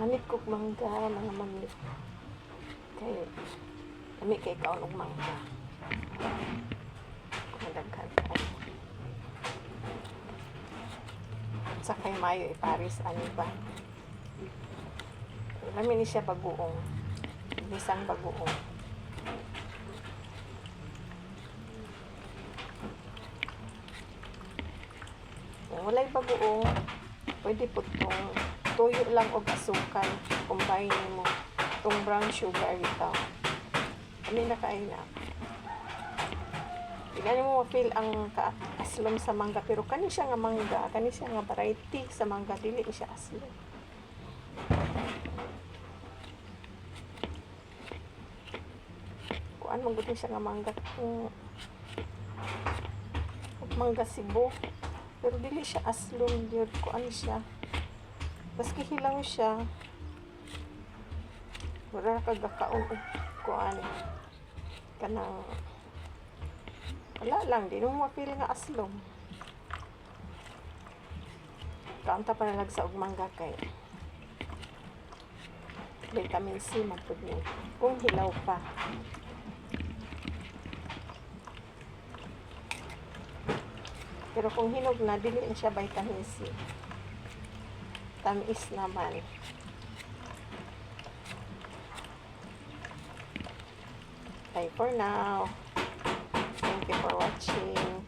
Manit kog mangga, mga manit. Kay, kami kay kaon og mangga. Kung daghan tayo. Sa kay Mayo iparis, ano ba? Lamin ni siya bagoong. Bisang bagoong. Kung walay bagoong, pwede po itong tuyo lang o asukal. Combine mo itong brown sugar ito. Kami na kain na. Hindi mo ma-feel ang aslom sa mangga. Pero kani siya nga mangga. Kani siya nga variety sa mangga. Dili siya aslom. Kuan manggutin siya nga mangga. Mangga Cebu. Pero dili siya aslom. Kuan siya. Baski hilaw siya. Wala kagakaon kuan. Kanang wala lang, di mo mapil nga aslom. Kaunta pa nalag sa ugmangga kay vitamin C mapud ni. Kung hilaw pa. Pero kung hinog na, dili siya vitamin C. Tamis naman. Bye for now. Thank you for watching.